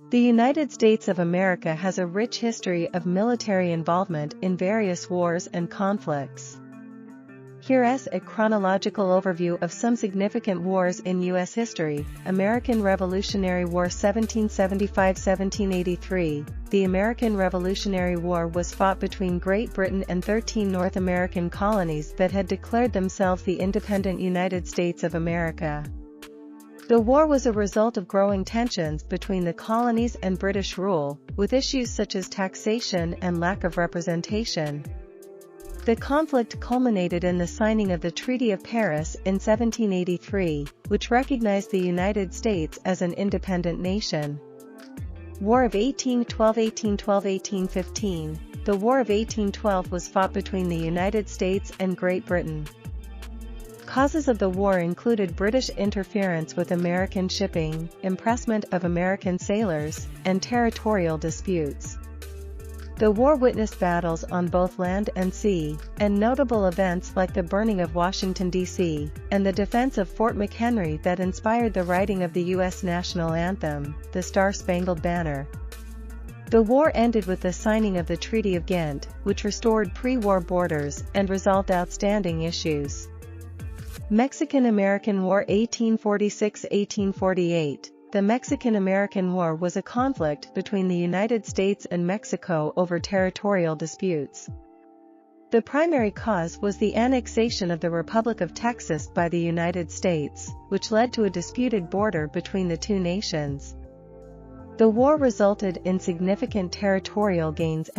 The United States of America has a rich history of military involvement in various wars and conflicts. Here's a chronological overview of some significant wars in U.S. history. American Revolutionary War 1775–1783. The American Revolutionary War was fought between Great Britain and 13 North American colonies that had declared themselves the independent United States of America. The war was a result of growing tensions between the colonies and British rule, with issues such as taxation and lack of representation. The conflict culminated in the signing of the Treaty of Paris in 1783, which recognized the United States as an independent nation. War of 1812–1815. The War of 1812 was fought between the United States and Great Britain. Causes of the war included British interference with American shipping, impressment of American sailors, and territorial disputes. The war witnessed battles on both land and sea, and notable events like the burning of Washington, D.C., and the defense of Fort McHenry that inspired the writing of the U.S. national anthem, the Star-Spangled Banner. The war ended with the signing of the Treaty of Ghent, which restored pre-war borders and resolved outstanding issues. Mexican-American War 1846–1848. The Mexican-American War was a conflict between the United States and Mexico over territorial disputes. The primary cause was the annexation of the Republic of Texas by the United States, which led to a disputed border between the two nations. The war resulted in significant territorial gains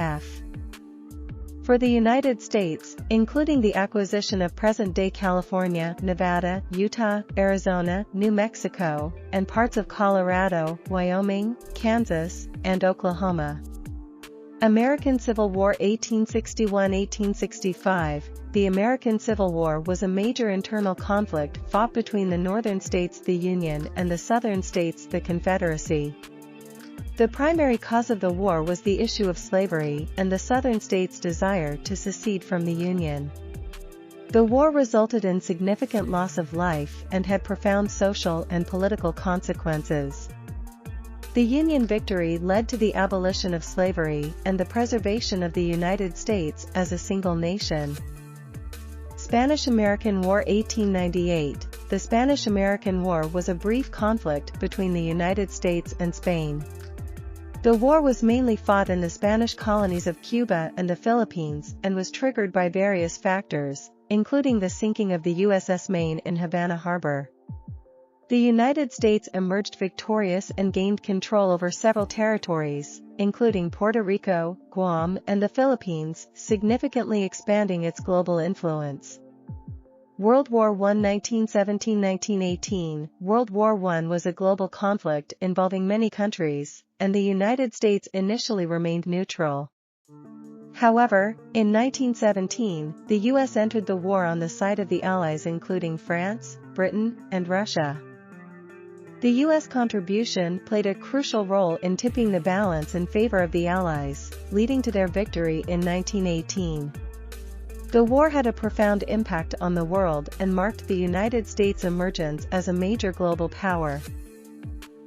for the United States, including the acquisition of present-day California, Nevada, Utah, Arizona, New Mexico, and parts of Colorado, Wyoming, Kansas, and Oklahoma. American Civil War 1861–1865. The American Civil War was a major internal conflict fought between the northern states, the Union, and the southern states, the Confederacy. The primary cause of the war was the issue of slavery and the southern states' desire to secede from the Union. The war resulted in significant loss of life and had profound social and political consequences. The Union victory led to the abolition of slavery and the preservation of the United States as a single nation. Spanish-American War 1898. The Spanish-American War was a brief conflict between the United States and Spain. The war was mainly fought in the Spanish colonies of Cuba and the Philippines and was triggered by various factors, including the sinking of the USS Maine in Havana Harbor. The United States emerged victorious and gained control over several territories, including Puerto Rico, Guam, and the Philippines, significantly expanding its global influence. World War I 1917–1918. World War I was a global conflict involving many countries, and the United States initially remained neutral. However, in 1917, the U.S. entered the war on the side of the Allies, including France, Britain, and Russia. The U.S. contribution played a crucial role in tipping the balance in favor of the Allies, leading to their victory in 1918. The war had a profound impact on the world and marked the United States' emergence as a major global power.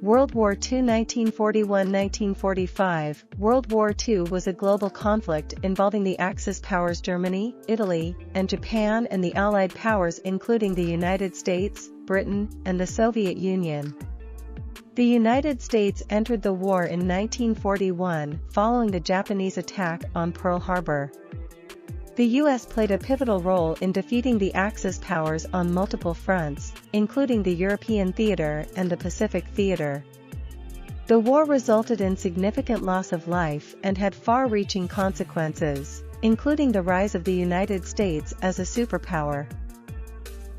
World War II 1941–1945. World War II was a global conflict involving the Axis powers Germany, Italy, and Japan and the Allied powers including the United States, Britain, and the Soviet Union. The United States entered the war in 1941 following the Japanese attack on Pearl Harbor. The U.S. played a pivotal role in defeating the Axis powers on multiple fronts, including the European theater and the Pacific theater. The war resulted in significant loss of life and had far-reaching consequences, including the rise of the United States as a superpower.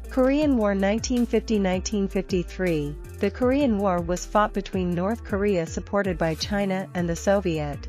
Korean War 1950–1953. The Korean War was fought between North Korea, supported by China, and the Soviet